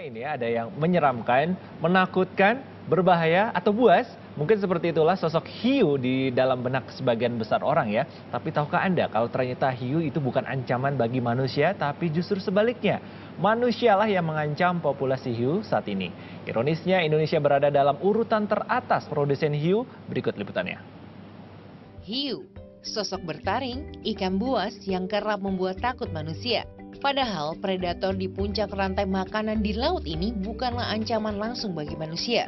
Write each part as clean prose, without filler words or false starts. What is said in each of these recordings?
ini ada yang menyeramkan, menakutkan, berbahaya, atau buas. Mungkin seperti itulah sosok hiu di dalam benak sebagian besar orang ya. Tapi tahukah Anda kalau ternyata hiu itu bukan ancaman bagi manusia, tapi justru sebaliknya. Manusialah yang mengancam populasi hiu saat ini. Ironisnya Indonesia berada dalam urutan teratas produsen hiu. Berikut liputannya. Hiu, sosok bertaring, ikan buas yang kerap membuat takut manusia. Padahal predator di puncak rantai makanan di laut ini bukanlah ancaman langsung bagi manusia.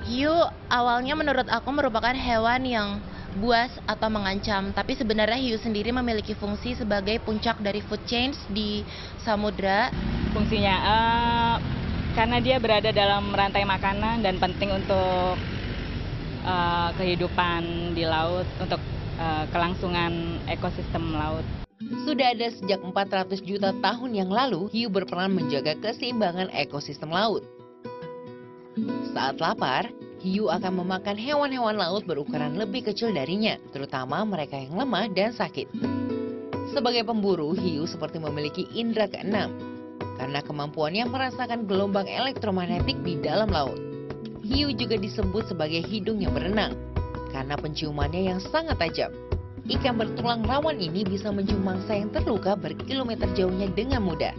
Hiu awalnya menurut aku merupakan hewan yang buas atau mengancam, tapi sebenarnya hiu sendiri memiliki fungsi sebagai puncak dari food chains di samudra. Fungsinya karena dia berada dalam rantai makanan dan penting untuk kehidupan di laut, untuk kelangsungan ekosistem laut. Sudah ada sejak 400 juta tahun yang lalu, hiu berperan menjaga keseimbangan ekosistem laut. Saat lapar, hiu akan memakan hewan-hewan laut berukuran lebih kecil darinya, terutama mereka yang lemah dan sakit. Sebagai pemburu, hiu seperti memiliki indera keenam, karena kemampuannya merasakan gelombang elektromagnetik di dalam laut. Hiu juga disebut sebagai hidung yang berenang, karena penciumannya yang sangat tajam. Ikan bertulang rawan ini bisa mencium mangsa yang terluka berkilometer jauhnya dengan mudah.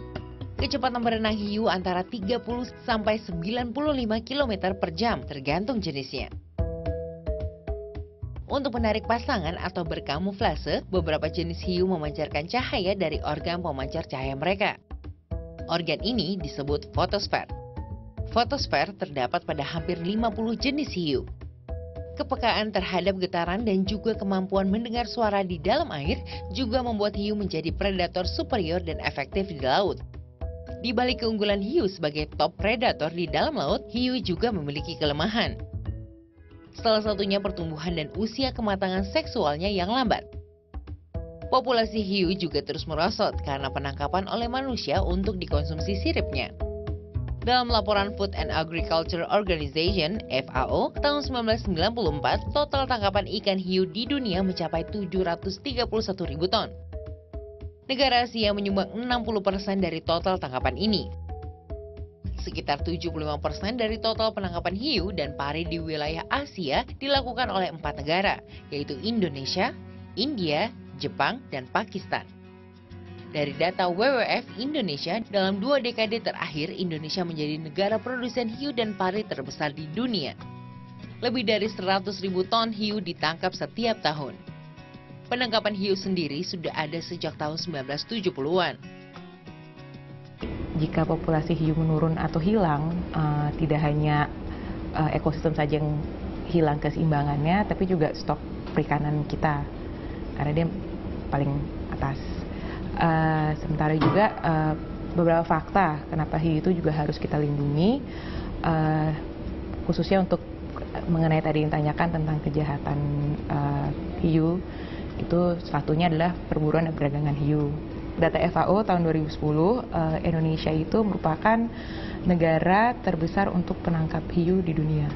Kecepatan berenang hiu antara 30 sampai 95 km per jam tergantung jenisnya. Untuk menarik pasangan atau berkamuflase, beberapa jenis hiu memancarkan cahaya dari organ pemancar cahaya mereka. Organ ini disebut fotosfer. Fotosfer terdapat pada hampir 50 jenis hiu. Kepekaan terhadap getaran dan juga kemampuan mendengar suara di dalam air juga membuat hiu menjadi predator superior dan efektif di laut. Di balik keunggulan hiu sebagai top predator di dalam laut, hiu juga memiliki kelemahan. Salah satunya pertumbuhan dan usia kematangan seksualnya yang lambat. Populasi hiu juga terus merosot karena penangkapan oleh manusia untuk dikonsumsi siripnya. Dalam laporan Food and Agriculture Organization (FAO) tahun 1994, total tangkapan ikan hiu di dunia mencapai 731.000 ton. Negara Asia menyumbang 60% dari total tangkapan ini. Sekitar 75% dari total penangkapan hiu dan pari di wilayah Asia dilakukan oleh 4 negara, yaitu Indonesia, India, Jepang, dan Pakistan. Dari data WWF Indonesia, dalam 2 dekade terakhir, Indonesia menjadi negara produsen hiu dan pari terbesar di dunia. Lebih dari 100.000 ton hiu ditangkap setiap tahun. Penangkapan hiu sendiri sudah ada sejak tahun 1970-an. Jika populasi hiu menurun atau hilang, tidak hanya ekosistem saja yang hilang keseimbangannya, tapi juga stok perikanan kita, karena dia paling atas. Sementara juga beberapa fakta kenapa hiu itu juga harus kita lindungi, khususnya untuk mengenai tadi yang tanyakan tentang kejahatan hiu, itu satunya adalah perburuan dan perdagangan hiu. Data FAO tahun 2010, Indonesia itu merupakan negara terbesar untuk penangkap hiu di dunia.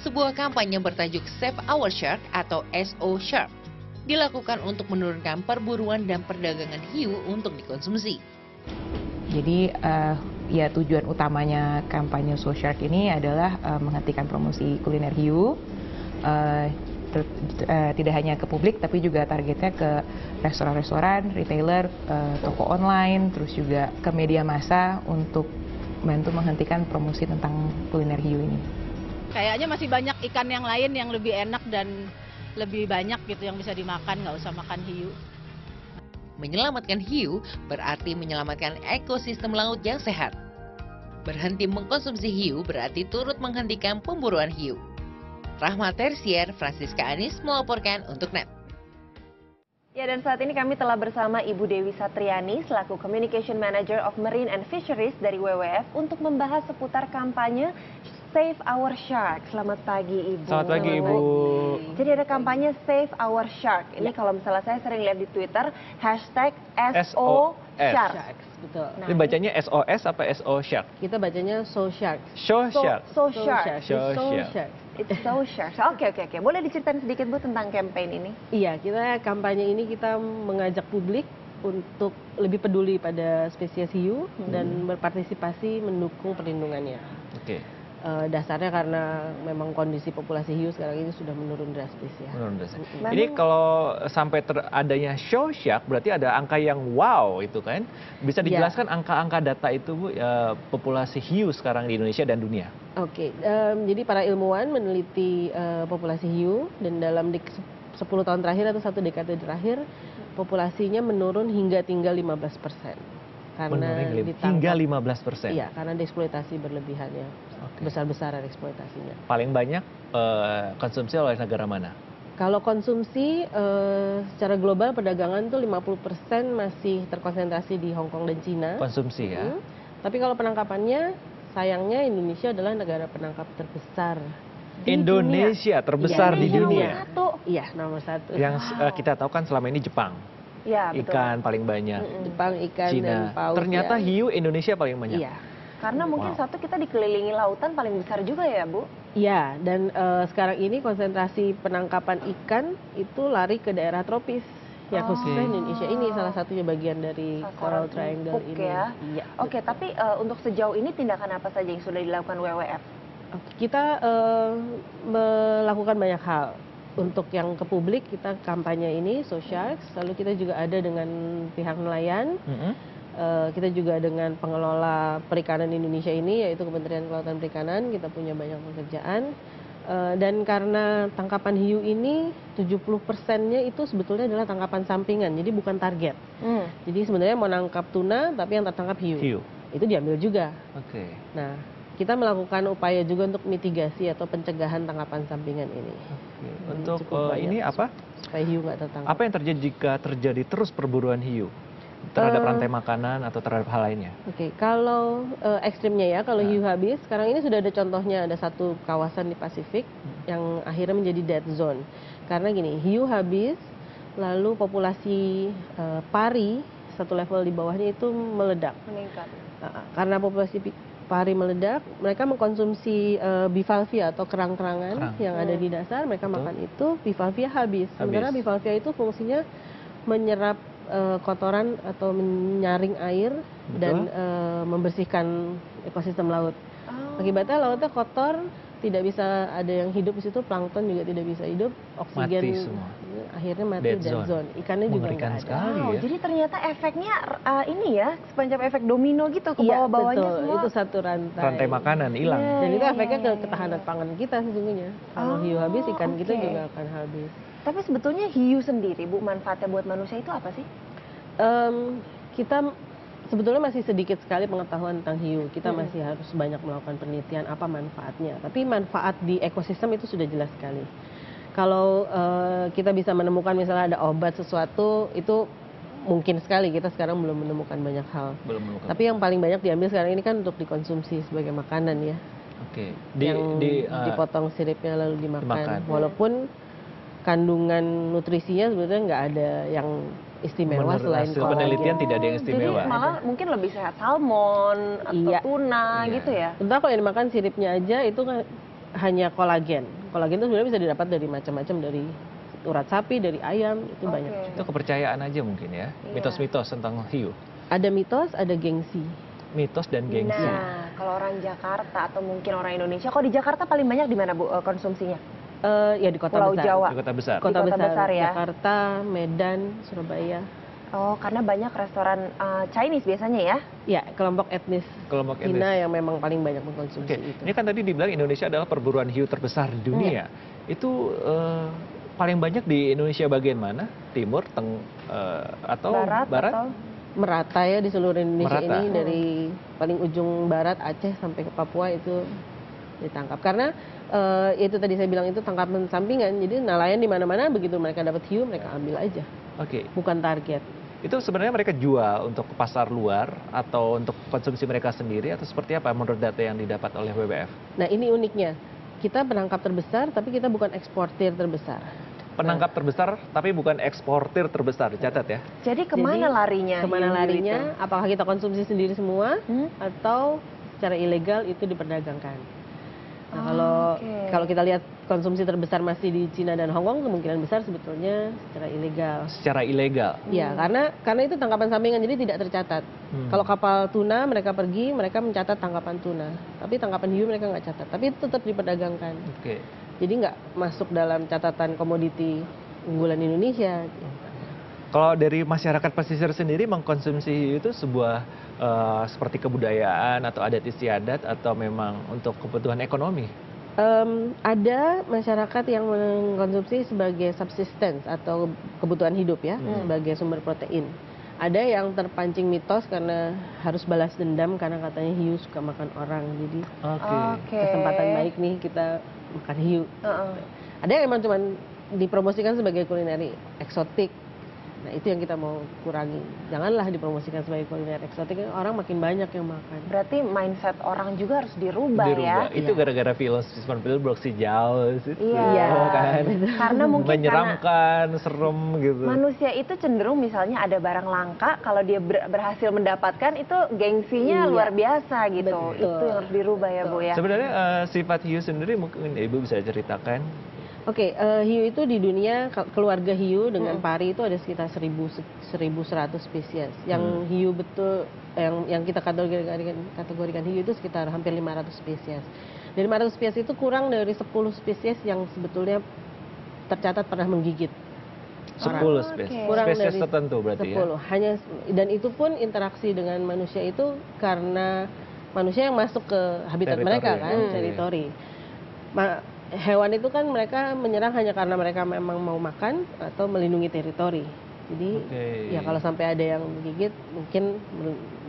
Sebuah kampanye bertajuk Save Our Shark atau SO Shark dilakukan untuk menurunkan perburuan dan perdagangan hiu untuk dikonsumsi. Jadi ya tujuan utamanya kampanye So Shark ini adalah menghentikan promosi kuliner hiu, tidak hanya ke publik tapi juga targetnya ke restoran-restoran, retailer, toko online, terus juga ke media massa untuk membantu menghentikan promosi tentang kuliner hiu ini. Kayaknya masih banyak ikan yang lain yang lebih enak dan lebih banyak gitu yang bisa dimakan, nggak usah makan hiu. Menyelamatkan hiu berarti menyelamatkan ekosistem laut yang sehat. Berhenti mengkonsumsi hiu berarti turut menghentikan pemburuan hiu. Rahmat Tersier, Francisca Anis melaporkan untuk NET. Ya, dan saat ini kami telah bersama Ibu Dewi Satriani selaku Communication Manager of Marine and Fisheries dari WWF untuk membahas seputar kampanye Save Our Shark. Selamat pagi Ibu. Selamat pagi Ibu. Jadi ada kampanye Save Our Shark. Ini kalau misalnya saya sering lihat di Twitter #SO Shark. Betul. Nah, Ini bacanya SOS apa SO Shark? Kita bacanya So Shark. Show Shark. So Shark. Show Shark. It's So Shark. Oke. Boleh diceritain sedikit Bu tentang campaign ini? Iya, kita kampanye ini kita mengajak publik untuk lebih peduli pada spesies hiu dan berpartisipasi mendukung perlindungannya. Oke. Dasarnya karena memang kondisi populasi hiu sekarang ini sudah menurun drastis ya. Menurun drastis. Ini kalau sampai adanya show shark berarti ada angka yang wow itu kan. Bisa dijelaskan angka-angka data itu Bu, populasi hiu sekarang di Indonesia dan dunia? Oke, jadi para ilmuwan meneliti populasi hiu dan dalam 10 tahun terakhir atau 1 dekade terakhir populasinya menurun hingga tinggal 15%. Karena hingga 15%? Iya, karena dieksploitasi berlebihan ya. Besar-besaran eksploitasinya. Paling banyak konsumsi oleh negara mana? Kalau konsumsi secara global perdagangan tuh 50% masih terkonsentrasi di Hong Kong dan Cina. Konsumsi ya. Tapi kalau penangkapannya sayangnya Indonesia adalah negara penangkap terbesar. Indonesia terbesar di dunia. Iya, nomor 1. Yang kita tahu kan selama ini Jepang. Ya, betul. Ikan paling banyak. Jepang ikan Cina. dan paus. Ternyata ya. hiu Indonesia paling banyak. Iya. Karena mungkin satu kita dikelilingi lautan paling besar juga ya Bu? Iya, dan sekarang ini konsentrasi penangkapan ikan itu lari ke daerah tropis. Ya khususnya Indonesia ini salah satunya bagigian dari Coral Triangle ini. Ya. Iya, Oke, tapi untuk sejauh ini tindakan apa saja yang sudah dilakukan WWF? Kita melakukan banyak hal. Untuk yang ke publik kita kampanye ini So Sharks, lalu kita juga ada dengan pihak nelayan. Kita juga dengan pengelola perikanan Indonesia ini, yaitu Kementerian Kelautan Perikanan, kita punya banyak pekerjaan. Dan karena tangkapan hiu ini 70%-nya itu sebetulnya adalah tangkapan sampingan, jadi bukan target. Jadi sebenarnya mau nangkap tuna, tapi yang tertangkap hiu. Itu diambil juga. Nah, kita melakukan upaya juga untuk mitigasi atau pencegahan tangkapan sampingan ini. Untuk ini apa? Supaya hiu nggak tertangkap. Apa yang terjadi jika terjadi terus perburuan hiu? Terhadap rantai makanan atau terhadap hal lainnya? Oke, kalau ekstrimnya ya, kalau hiu habis, sekarang ini sudah ada contohnya, ada satu kawasan di Pasifik yang akhirnya menjadi dead zone. Karena gini, hiu habis, lalu populasi pari, satu level di bawahnya itu meledak. Meningkat. Karena populasi pari meledak, mereka mengkonsumsi bivalvia atau kerang-kerangan yang ada di dasar, mereka makan itu, bivalvia habis. Sementara bivalvia itu fungsinya menyerap kotoran atau menyaring air dan membersihkan ekosistem laut. Akibatnya lautnya kotor, tidak bisa ada yang hidup di situ, plankton juga tidak bisa hidup, oksigen mati semua. Akhirnya mati, dead zone. Ikannya juga nggak ada. Ya? Jadi ternyata efeknya ini ya, semacam efek domino gitu ke bawah-bawahnya semua. Itu satu rantai. Rantai makanan hilang. Dan itu efeknya ke ketahanan pangan kita sesungguhnya. Kalau hiu habis, ikan kita juga akan habis. Tapi sebetulnya hiu sendiri, Bu, manfaatnya buat manusia itu apa sih? Kita sebetulnya masih sedikit sekali pengetahuan tentang hiu. Kita masih harus banyak melakukan penelitian apa manfaatnya. Tapi manfaat di ekosistem itu sudah jelas sekali. Kalau kita bisa menemukan misalnya ada obat sesuatu, itu mungkin sekali. Kita sekarang belum menemukan banyak hal. Tapi yang paling banyak diambil sekarang ini kan untuk dikonsumsi sebagai makanan ya. Dipotong siripnya lalu dimakan. Walaupun kandungan nutrisinya sebetulnya nggak ada yang istimewa selain kolagen. Penelitian tidak ada yang istimewa. Jadi malah mungkin lebih sehat salmon atau tuna gitu ya. Entah kalau yang dimakan siripnya aja itu kan hanya kolagen. Kolagen itu sebenarnya bisa didapat dari macam-macam, dari urat sapi, dari ayam, itu banyak. Itu kepercayaan aja mungkin ya. Mitos-mitos tentang hiu. Ada mitos, ada gengsi. Mitos dan gengsi. Nah, kalau orang Jakarta atau mungkin orang Indonesia, kalau di Jakarta paling banyak di mana Bu konsumsinya? Ya di kota Pulau besar. Jawa. Di kota besar. Kota besar ya. Jakarta, Medan, Surabaya. Oh, karena banyak restoran Chinese biasanya ya? Ya, kelompok etnis Cina yang memang paling banyak mengkonsumsi itu. Ini kan tadi dibilang Indonesia adalah perburuan hiu terbesar di dunia. Itu paling banyak di Indonesia bagian mana? Timur, atau barat? Atau? Merata ya di seluruh Indonesia ini, dari paling ujung barat Aceh sampai ke Papua itu ditangkap. Karena itu tadi saya bilang itu tangkapan sampingan. Jadi nelayan di mana-mana begitu mereka dapat hiu mereka ambil aja. Bukan target. Itu sebenarnya mereka jual untuk ke pasar luar atau untuk konsumsi mereka sendiri atau seperti apa menurut data yang didapat oleh WWF? Nah ini uniknya. Kita penangkap terbesar tapi kita bukan eksportir terbesar. Penangkap terbesar tapi bukan eksportir terbesar, dicatat ya. Jadi kemana larinya? Kemana larinya? Apakah kita konsumsi sendiri semua atau secara ilegal itu diperdagangkan? Nah, kalau kita lihat konsumsi terbesar masih di Cina dan Hong Kong, kemungkinan besar sebetulnya secara ilegal. Secara ilegal. Ya, karena itu tangkapan sampingan, jadi tidak tercatat. Kalau kapal tuna mereka pergi, mereka mencatat tangkapan tuna. Tapi tangkapan hiu mereka nggak catat. Tapi itu tetap diperdagangkan. Oke. Jadi nggak masuk dalam catatan komoditi unggulan Indonesia. Kalau dari masyarakat pesisir sendiri mengkonsumsi hiu itu sebuah seperti kebudayaan atau adat istiadat atau memang untuk kebutuhan ekonomi? Ada masyarakat yang mengkonsumsi sebagai subsistence atau kebutuhan hidup ya, sebagai sumber protein. Ada yang terpancing mitos karena harus balas dendam karena katanya hiu suka makan orang. Jadi kesempatan baik nih kita makan hiu. Ada yang emang cuma dipromosikan sebagai kulineri eksotik. Nah, itu yang kita mau kurangi. Janganlah dipromosikan sebagai kuliner eksotik, orang makin banyak yang makan. Berarti mindset orang juga harus dirubah ya. Itu gara-gara film Spielberg si jauh itu. Iya. Kan? Karena mungkin menyeramkan, serem gitu. Manusia itu cenderung misalnya ada barang langka, kalau dia berhasil mendapatkan itu gengsinya luar biasa gitu. Betul. Itu yang harus dirubah ya, Bu ya. Sebenarnya sifat hiu sendiri mungkin Ibu bisa ceritakan. Oke, hiu itu di dunia, keluarga hiu dengan pari itu ada sekitar 1.100 spesies. Yang hiu betul, yang kita kategorikan hiu itu sekitar hampir 500 spesies. Dari 500 spesies itu kurang dari 10 spesies yang sebetulnya tercatat pernah menggigit. 10 spesies. Kurang Spesies dari tertentu berarti 10. ya? Hanya, dan itu pun interaksi dengan manusia itu karena manusia yang masuk ke habitat mereka kan, teritori. Hewan itu kan mereka menyerang hanya karena mereka memang mau makan atau melindungi teritori. Jadi ya kalau sampai ada yang menggigit mungkin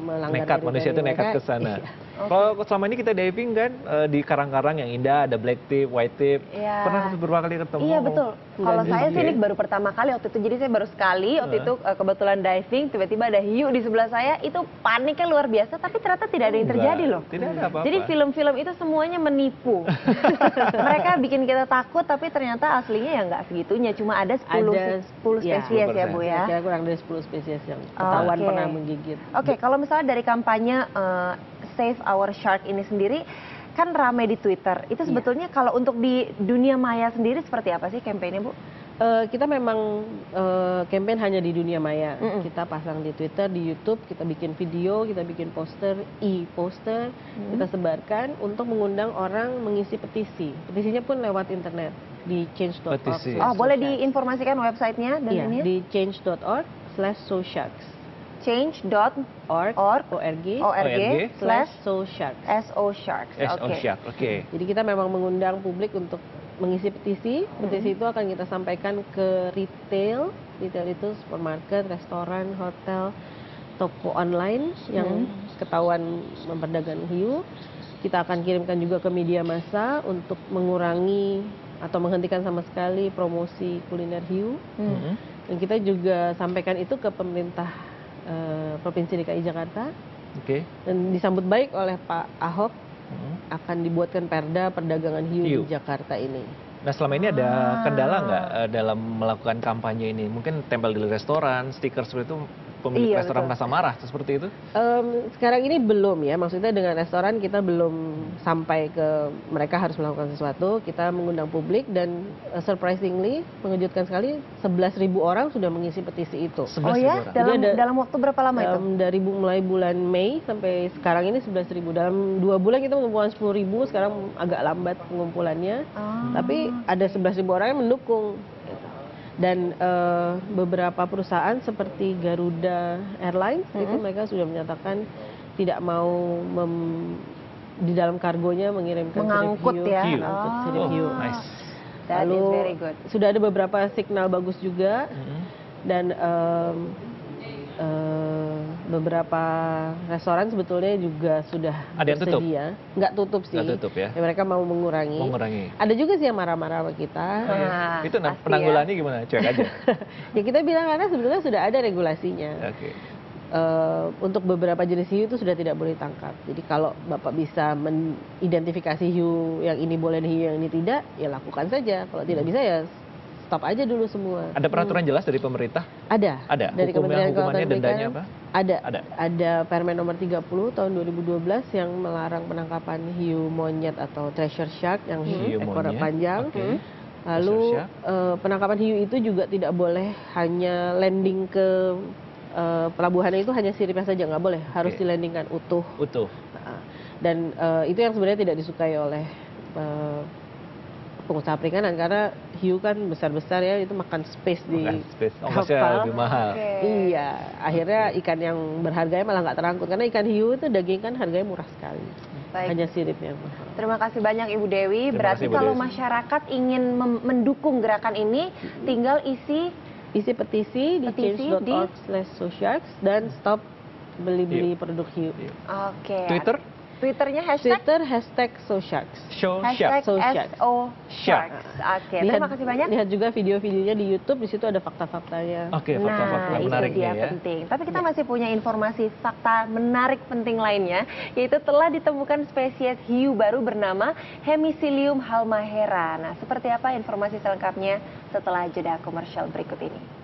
melanggar nekat, manusia itu nekat ke sana. Kalau selama ini kita diving kan di karang-karang yang indah, ada black tip, white tip. Pernah beberapa kali ketemu? Iya betul. Kalau saya sih ini baru pertama kali waktu itu, jadi saya baru sekali waktu itu kebetulan diving, tiba-tiba ada hiu di sebelah saya, itu paniknya luar biasa, tapi ternyata tidak ada yang terjadi loh. Tidak ada apa-apa. Jadi film-film itu semuanya menipu. Mereka bikin kita takut, tapi ternyata aslinya ya nggak segitunya, cuma ada 10 spesies ya Bu ya. Kira kurang dari 10 spesies yang ketahuan pernah menggigit. Oke, kalau misalnya dari kampanye Save Our Shark ini sendiri, kan ramai di Twitter. Itu sebetulnya kalau untuk di dunia maya sendiri seperti apa sih kampanye Bu? Kita memang campaign hanya di dunia maya. Kita pasang di Twitter, di YouTube, kita bikin video, kita bikin poster, e-poster, kita sebarkan untuk mengundang orang mengisi petisi. Petisinya pun lewat internet di change.org. Oh, boleh diinformasikan websitenya dan ini? Di change.org/SoSharks. change.org/SoSharks. Oke. Jadi kita memang mengundang publik untuk mengisi petisi. Petisi itu akan kita sampaikan ke retail. Retail itu supermarket, restoran, hotel, toko online yang ketahuan memperdagang hiu. Kita akan kirimkan juga ke media massa untuk mengurangi atau menghentikan sama sekali promosi kuliner hiu. Dan kita juga sampaikan itu ke pemerintah Provinsi DKI Jakarta. Dan disambut baik oleh Pak Ahok. Akan dibuatkan perda perdagangan hiu di Jakarta ini. Nah, selama ini ada kendala nggak dalam melakukan kampanye ini? Mungkin tempel di restoran, stiker seperti itu, pemilik restoran merasa marah seperti itu? Sekarang ini belum ya, maksudnya dengan restoran kita belum sampai ke mereka harus melakukan sesuatu. Kita mengundang publik dan surprisingly, mengejutkan sekali, 11.000 orang sudah mengisi petisi itu. Oh ya? Dalam waktu berapa lama itu? Dari mulai bulan Mei sampai sekarang ini 11.000. Dalam 2 bulan kita mengumpulkan 10.000, sekarang agak lambat pengumpulannya. Tapi ada 11.000 orang yang mendukung. Dan beberapa perusahaan seperti Garuda Airlines itu mereka sudah menyatakan tidak mau di dalam kargonya mengirimkan mengangkut sirip hiu. Nice. Lalu sudah ada beberapa signal bagus juga dan beberapa restoran sebetulnya juga sudah ada yang tutup? Nggak tutup sih. Nggak tutup ya? Mereka mau mengurangi. Ada juga sih yang marah-marah sama kita. Itu penanggulannya gimana? Cuek aja? Ya kita bilang karena sebetulnya sudah ada regulasinya. Untuk beberapa jenis hiu itu sudah tidak boleh ditangkap. Jadi kalau Bapak bisa mengidentifikasi hiu yang ini boleh dan hiu yang ini tidak, ya lakukan saja. Kalau tidak bisa ya stop aja dulu semua. Ada peraturan jelas dari pemerintah? Ada. Ada. Dari Kementerian Hukumannya, Kelautan dendanya Perikanan. apa? Ada Permen nomor 30 tahun 2012 yang melarang penangkapan hiu monyet atau treasure shark yang Hiu ekornya monyet, panjang. oke. Lalu Treasure penangkapan hiu itu juga tidak boleh hanya landing ke pelabuhannya itu hanya siripnya saja, nggak boleh, harus Oke. dilandingkan utuh. Utuh. Dan itu yang sebenarnya tidak disukai oleh pengusaha perikanan karena hiu kan besar-besar ya, itu makan space di Makan space. Ongkosnya kapal. lebih mahal. Oke. Iya, akhirnya ikan yang berharganya malah nggak terangkut karena ikan hiu itu daging kan harganya murah sekali. Baik. Hanya siripnya yang mahal. Terima kasih banyak Ibu Dewi. Terima Berarti kasih, Bu kalau Dewi. masyarakat ingin mendukung gerakan ini, tinggal isi Petisi di Petisi change.org/socialx dan stop beli-beli produk hiu. Oke. Twitter? Twitternya hashtag Twitter #socialx. Show hashtag Shark. SO Sharks. Oke, terima kasih banyak. Lihat juga video-videonya di YouTube, di situ ada fakta-faktanya. Oke, fakta-fakta Nah, itu menariknya dia ya. penting. Tapi kita masih punya informasi fakta menarik penting lainnya, yaitu telah ditemukan spesies hiu baru bernama Hemicillium halmahera. Nah, seperti apa informasi selengkapnya setelah jeda komersial berikut ini?